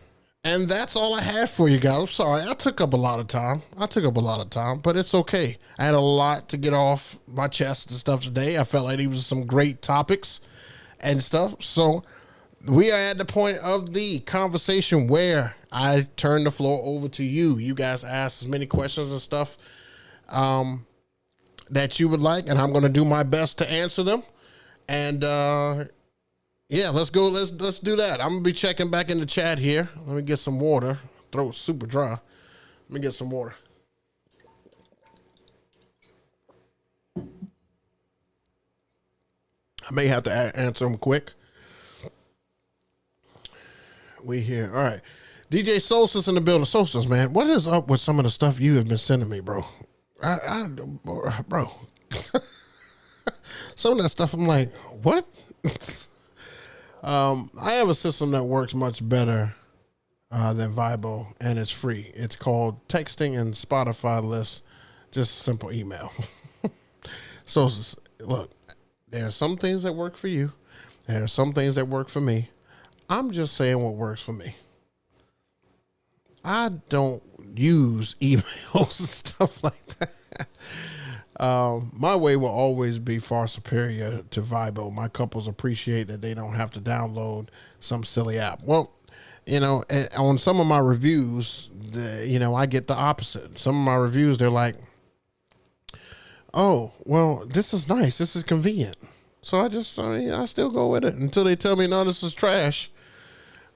And that's all I had for you guys. I'm sorry. I took up a lot of time. But it's okay. I had a lot to get off my chest and stuff today. I felt like there was some great topics and stuff. So we are at the point of the conversation where I turn the floor over to you. You guys ask as many questions and stuff that you would like, and I'm going to do my best to answer them. And yeah, let's go. Let's do that. I'm gonna be checking back in the chat here. Let me get some water. Throat's super dry. Let me get some water. I may have to answer them quick. We here. All right. DJ Solstice in the building. Solstice, man, what is up with some of the stuff you have been sending me, bro? Bro. Some of that stuff, I'm like, what? I have a system that works much better than Vibo, and it's free. It's called texting and Spotify lists, just simple email. So, look, there are some things that work for you. There are some things that work for me. I'm just saying what works for me. I don't use emails and stuff like that. My way will always be far superior to Vibo. My couples appreciate that they don't have to download some silly app. Well, on some of my reviews, I get the opposite. Some of my reviews, they're like, oh, well, this is nice. This is convenient. So I still go with it until they tell me, no, this is trash.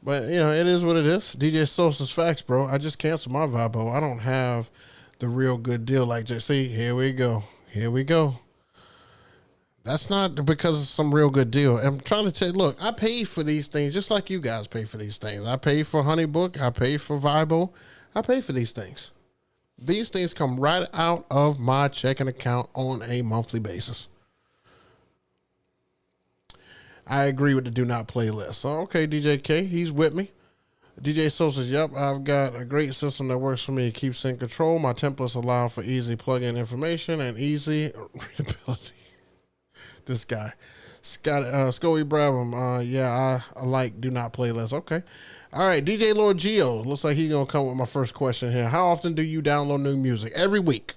But, it is what it is. DJ Sosa's facts, bro. I just canceled my Vibo. I don't have the real good deal like JC. Here we go. That's not because of some real good deal. I'm trying to tell you, look, I pay for these things just like you guys pay for these things. I pay for Honeybook. I pay for Vibo. I pay for these things. These things come right out of my checking account on a monthly basis. I agree with the do not playlist. So, okay, DJ K, he's with me. DJ Soul says, yep, I've got a great system that works for me. It keeps in control. My templates allow for easy plug-in information and easy readability. This guy. Scully Brabham, yeah, I like do not playlist. Okay. All right, DJ Lord Geo. Looks like he's going to come with my first question here. How often do you download new music? Every week.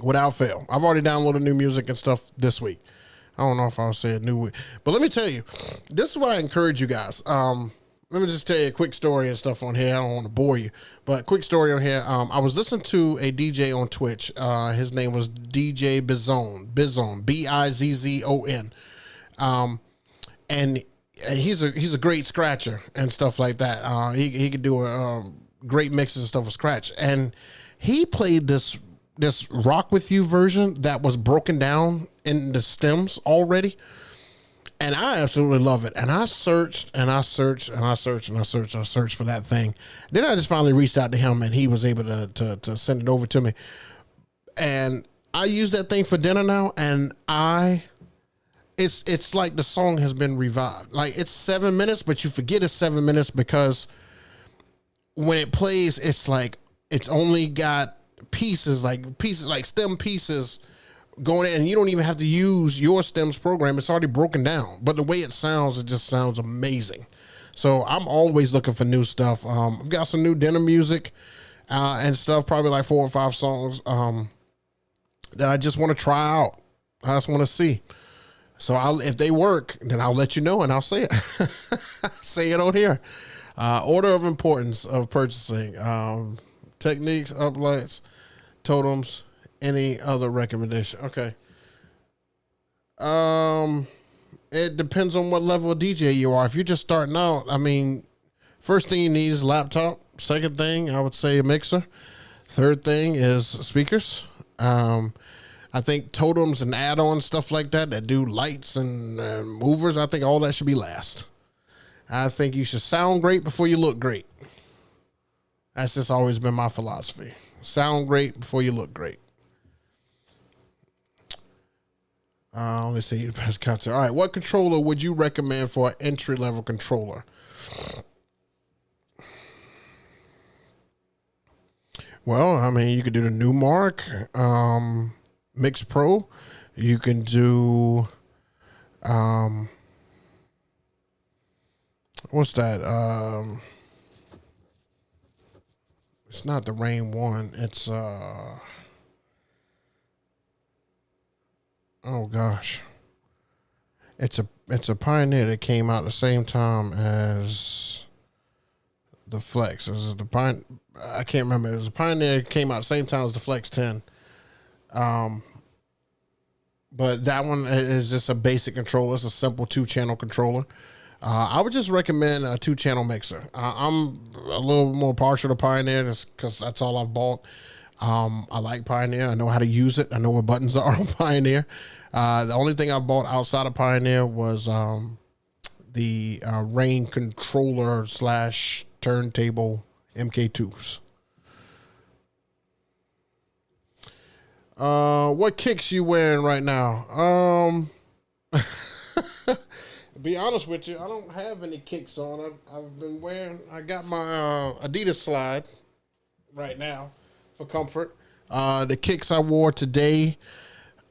Without fail. I've already downloaded new music and stuff this week. I don't know if I'll say it new week. But let me tell you, this is what I encourage you guys. Let me just tell you a quick story and stuff on here. I don't want to bore you, but quick story on here. I was listening to a DJ on Twitch. His name was DJ Bizzon, Bizzon. And he's a great scratcher and stuff like that. He could do a great mixes and stuff with scratch. And he played this Rock With You version that was broken down in the stems already. And I absolutely love it. And I searched for that thing. Then I just finally reached out to him and he was able to send it over to me. And I use that thing for dinner now, and it's like the song has been revived. Like it's 7 minutes, but you forget it's 7 minutes because when it plays, it's like it's only got pieces like stem pieces going in, and you don't even have to use your stems program. It's already broken down, but the way it just sounds amazing. So I'm always looking for new stuff. I've got some new dinner music and stuff, probably like 4 or 5 songs that I just want to try out. I just want to see. So if they work, then I'll let you know and I'll say it. Say it on here. Order of importance of purchasing. Techniques, uplights, totems, any other recommendation. Okay. It depends on what level of DJ you are. If you're just starting out, I mean, first thing you need is a laptop. Second thing, I would say a mixer. Third thing is speakers. I think totems and add-on stuff like that do lights and movers, I think all that should be last. I think you should sound great before you look great. That's just always been my philosophy. Sound great before you look great. Let me see the best content. All right, what controller would you recommend for an entry-level controller? Well, I mean, you could do the Newmark, Mix Pro. You can do, what's that? It's not the Rain one. It's, oh gosh. It's a Pioneer that came out the same time as the Flex. It was I can't remember. It was a Pioneer that came out the same time as the Flex 10. But that one is just a basic controller. It's a simple 2-channel controller. I would just recommend a 2-channel mixer. I'm a little more partial to Pioneer just because that's all I've bought. I like Pioneer. I know how to use it. I know what buttons are on Pioneer. The only thing I bought outside of Pioneer was the Rain controller / turntable MK2s. What kicks you wearing right now? To be honest with you, I don't have any kicks on. I've been I got my Adidas slide right now for comfort. The kicks I wore today,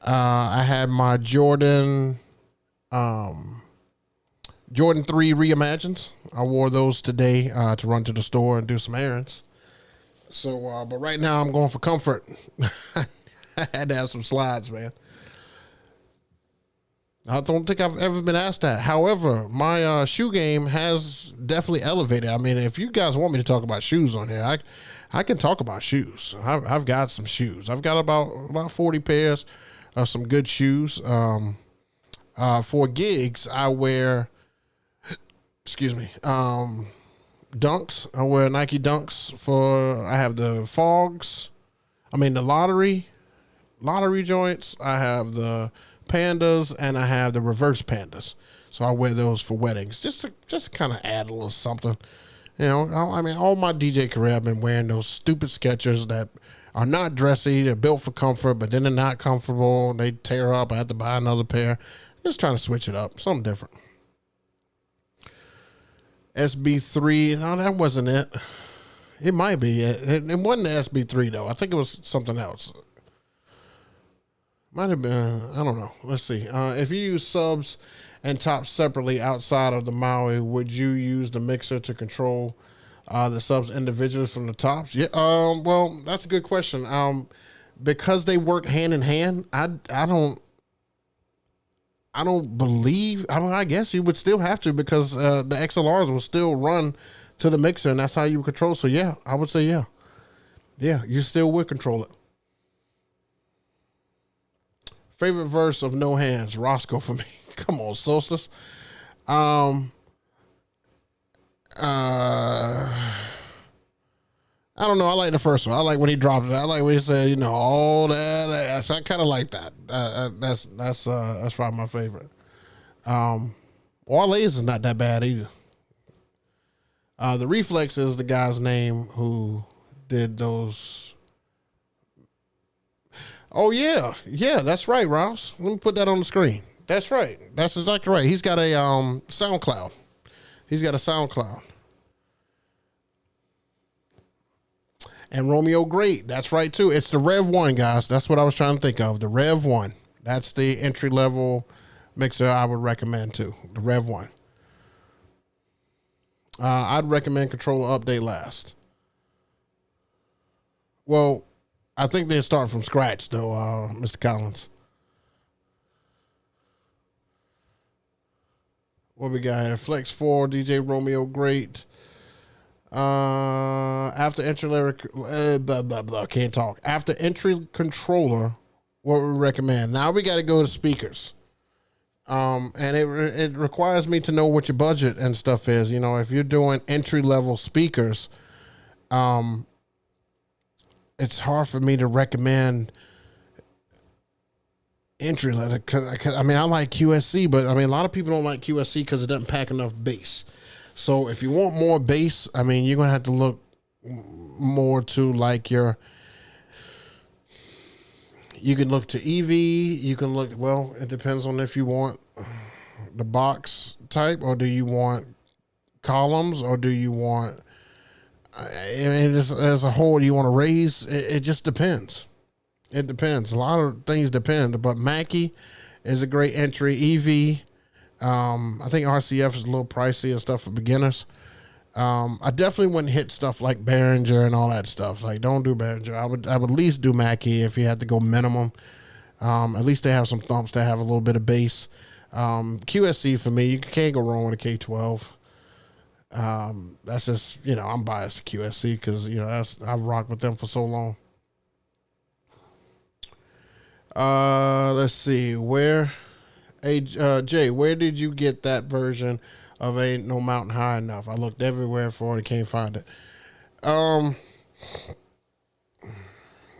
I had my Jordan 3 Reimagines. I wore those today to run to the store and do some errands. So, but right now I'm going for comfort. I had to have some slides, man. I don't think I've ever been asked that. However, my shoe game has definitely elevated. I mean, if you guys want me to talk about shoes on here, I can talk about shoes. I've got some shoes. I've got about 40 pairs of some good shoes. For gigs, I wear, Dunks. I wear Nike Dunks I have the Fogs. I mean, the lottery joints. I have the Pandas and I have the reverse Pandas. So I wear those for weddings just to kind of add a little something. You know, I mean, all my DJ career, I've been wearing those stupid Skechers that are not dressy. They're built for comfort, but then they're not comfortable. They tear up. I have to buy another pair. Just trying to switch it up. Something different. SB3. No, that wasn't it. It might be it. It wasn't the SB3 though. I think it was something else. Might have been, I don't know. Let's see. If you use subs and tops separately outside of the Maui, would you use the mixer to control the subs individually from the tops? Yeah. Well, that's a good question. Because they work hand in hand, I don't believe. I mean, I guess you would still have to because the XLRs will still run to the mixer, and that's how you control. So yeah, I would say yeah. Yeah, you still would control it. Favorite verse of No Hands, Roscoe for me. Come on, Solstice. I don't know. I like the first one. I like when he dropped it. I like when he said, you know, all that. I kind of like that. That's probably my favorite. Wale's is not that bad either. The Reflex is the guy's name who did those. Oh yeah, yeah, that's right, Ross. Let me put that on the screen. That's right. That's exactly right. He's got a SoundCloud. He's got a SoundCloud. And Romeo Great, that's right too. It's the Rev 1, guys. That's what I was trying to think of. The Rev 1. That's the entry level mixer I would recommend too. The Rev 1. I'd recommend Controller Update last. Well, I think they start from scratch though, Mr. Collins. What we got here? Flex 4, DJ Romeo Great. After entry blah blah blah. Can't talk. After entry controller, what we recommend? Now we got to go to speakers. And it requires me to know what your budget and stuff is. You know, if you're doing entry level speakers, it's hard for me to recommend entry level. Cause, I mean, I like QSC, but I mean, a lot of people don't like QSC because it doesn't pack enough bass. So if you want more bass, I mean, you're going to have to look more to like you can look to EV, you can look, well, it depends on if you want the box type or do you want columns or do you want, I mean, as a whole, do you want to raise? It just depends. It depends. A lot of things depend, but Mackie is a great entry. EV, I think RCF is a little pricey and stuff for beginners. I definitely wouldn't hit stuff like Behringer and all that stuff. Like, don't do Behringer. I would at least do Mackie if you had to go minimum. At least they have some thumps that have a little bit of bass. QSC for me, you can't go wrong with a K12. That's just, you know, I'm biased to QSC because, you know, I've rocked with them for so long. Let's see Jay, where did you get that version of Ain't No Mountain High Enough? I looked everywhere for it, can't find it.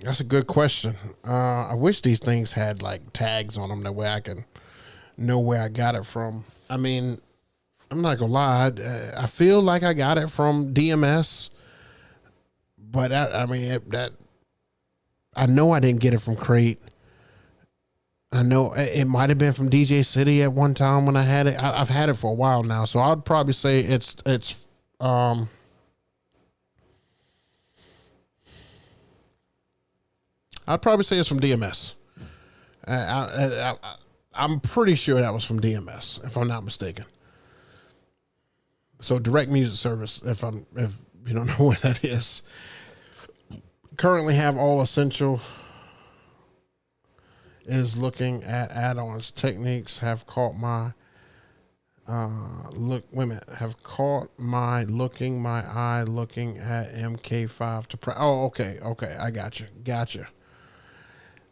That's a good question. I wish these things had like tags on them that way I can know where I got it from. I mean, I'm not gonna lie. I feel like I got it from DMS, but I know I didn't get it from Crate. I know it might have been from DJ City at one time when I had it. I've had it for a while now, so I'd probably say it's I'd probably say it's from DMS. I'm pretty sure that was from DMS, if I'm not mistaken. So Direct Music Service, if you don't know what that is. Currently have all essential. Is looking at add-ons. Techniques have caught my have caught my eye looking at MK5 to okay, I gotcha.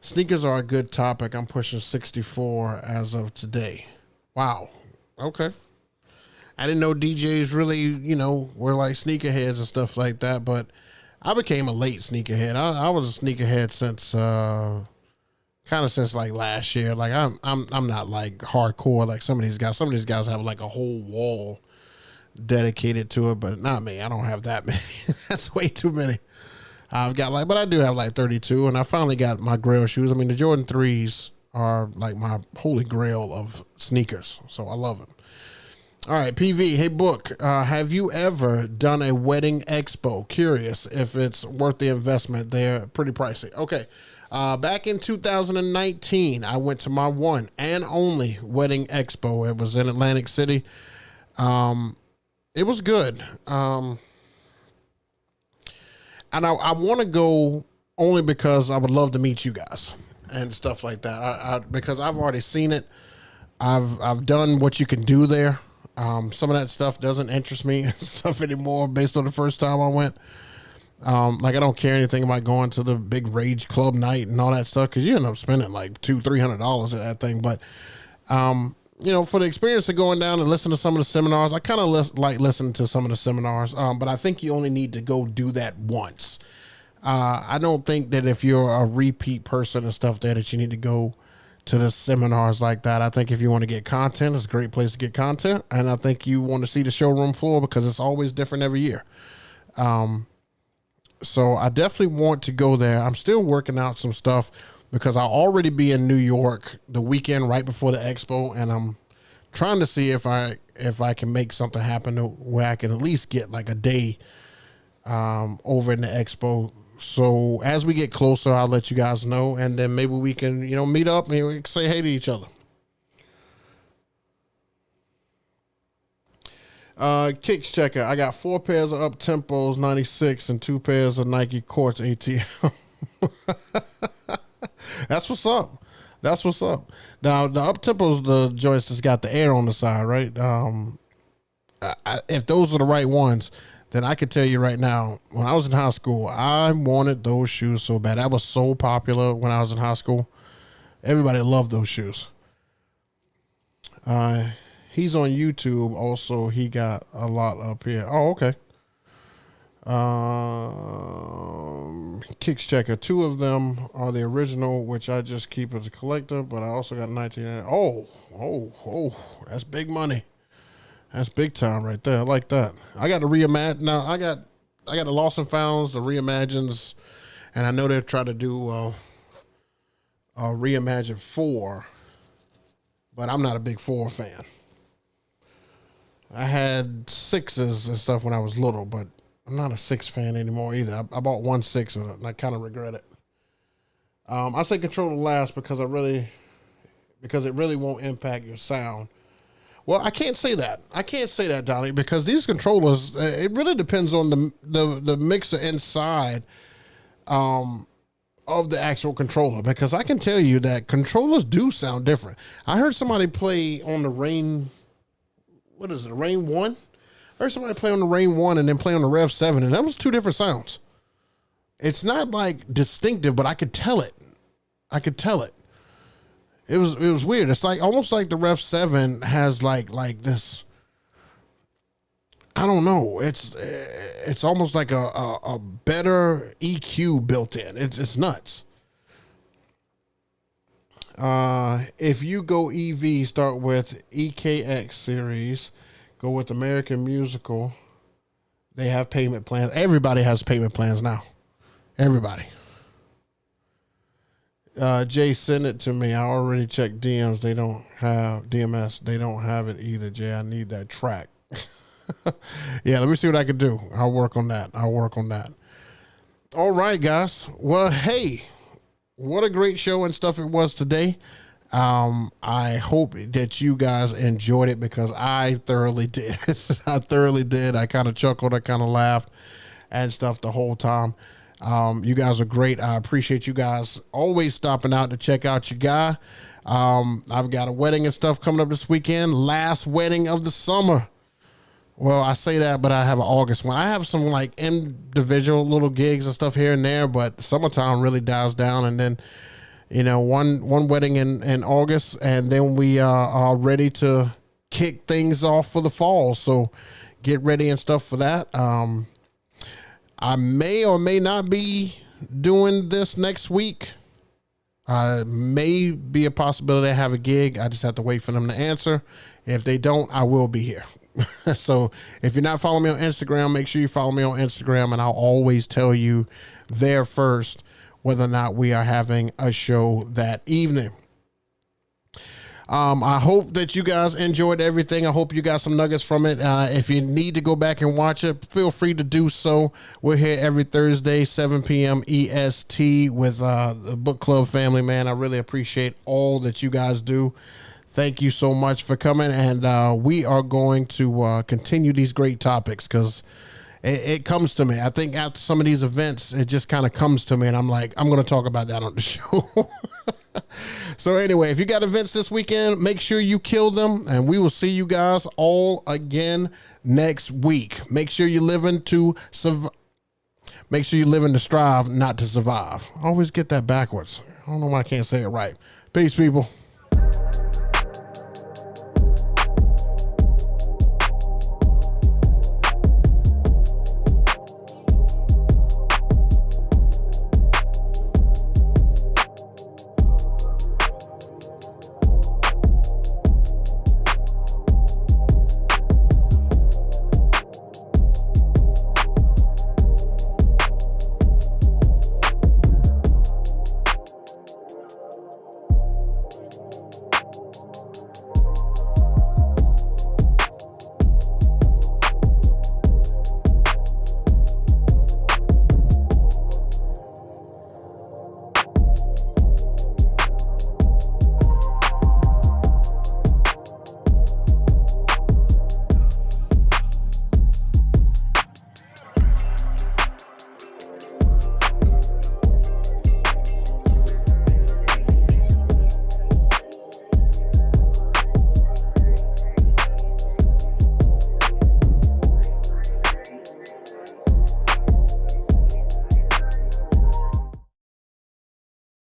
Sneakers are a good topic. I'm pushing 64 as of today. Wow. Okay. I didn't know DJs really, you know, were like sneakerheads and stuff like that, but I became a late sneakerhead. I was a sneakerhead since kind of since like last year. Like I'm not like hardcore like some of these guys. Some of these guys have like a whole wall dedicated to it, but not me. I don't have that many. That's way too many. I've got like, but I do have like 32, and I finally got my Grail shoes. I mean, the Jordan 3s are like my holy grail of sneakers, so I love them. All right, PV. Hey, Book. Have you ever done a wedding expo? Curious if it's worth the investment. They're pretty pricey. Okay. Back in 2019, I went to my one and only wedding expo. It was in Atlantic City. It was good. And I want to go only because I would love to meet you guys and stuff like that. Because I've already seen it. I've done what you can do there. Some of that stuff doesn't interest me and stuff anymore based on the first time I went. Like I don't care anything about going to the big rage club night and all that stuff, because you end up spending like $200-$300 at that thing. But you know, for the experience of going down and listening to some of the seminars, I kind of like listening to some of the seminars. But I think you only need to go do that once. I don't think that if you're a repeat person and stuff that you need to go to the seminars like that. I think if you want to get content, it's a great place to get content, and I think you want to see the showroom floor because it's always different every year. So I definitely want to go there. I'm still working out some stuff because I'll already be in New York the weekend right before the expo, and I'm trying to see if I can make something happen where I can at least get like a day over in the expo. So as we get closer, I'll let you guys know, and then maybe we can, meet up and we can say hey to each other. Kicks checker. I got 4 pairs of Up Tempos 96 and 2 pairs of Nike Quartz ATM. That's what's up. That's what's up. Now the Up Tempos, the joints that's got the air on the side, right? If those are the right ones, then I could tell you right now, when I was in high school, I wanted those shoes so bad. That was so popular when I was in high school. Everybody loved those shoes. He's on YouTube also. He got a lot up here. Oh, okay. Kicks checker. 2 of them are the original, which I just keep as a collector, but I also got 19. Oh, that's big money. That's big time right there. I like that. I got the reimagine. Now I got the Lost and Founds, the reimagines, and I know they're trying to do a reimagine 4, but I'm not a big 4 fan. I had 6s and stuff when I was little, but I'm not a 6 fan anymore either. I bought 1 6 with it, and I kind of regret it. I say controller last because it really won't impact your sound. Well, I can't say that. I can't say that, Donnie, because these controllers, it really depends on the mixer inside of the actual controller, because I can tell you that controllers do sound different. I heard somebody play on the Rain, what is it, Rain 1? I heard somebody play on the Rain 1 and then play on the Rev 7, and that was 2 different sounds. It's not like distinctive, but I could tell it. It was weird. It's like almost like the Rev 7 has like this. I don't know. It's almost like a better EQ built in. It's nuts. If you go EV, start with EKX series. Go with American Musical. They have payment plans. Everybody has payment plans now. Everybody. Jay, send it to me. I already checked DMs. They don't have DMS. They don't have it either, Jay. I need that track. Yeah, let me see what I can do. I'll work on that. All right, guys. Well, hey, what a great show and stuff it was today. I hope that you guys enjoyed it, because I thoroughly did. I kind of chuckled. I kind of laughed and stuff the whole time. You guys are great. I appreciate you guys always stopping out to check out your guy. I've got a wedding and stuff coming up this weekend. Last wedding of the summer. Well, I say that, but I have an August one. I have some like individual little gigs and stuff here and there, but summertime really dies down. And then, one wedding in August, and then we are ready to kick things off for the fall. So get ready and stuff for that. I may or may not be doing this next week. May be a possibility I have a gig. I just have to wait for them to answer. If they don't, I will be here. So if you're not following me on Instagram, make sure you follow me on Instagram, and I'll always tell you there first whether or not we are having a show that evening. I hope that you guys enjoyed everything. I hope you got some nuggets from it. If you need to go back and watch it, feel free to do so. We're here every Thursday, 7 p.m. EST with the book club family, man. I really appreciate all that you guys do. Thank you so much for coming. And we are going to continue these great topics, because it comes to me. I think after some of these events, it just kind of comes to me, and I'm like, I'm going to talk about that on the show. So anyway, if you got events this weekend, make sure you kill them, and we will see you guys all again next week. Make sure you're living to survive. Make sure you're living to strive, not to survive. I always get that backwards. I don't know why I can't say it right. Peace, people.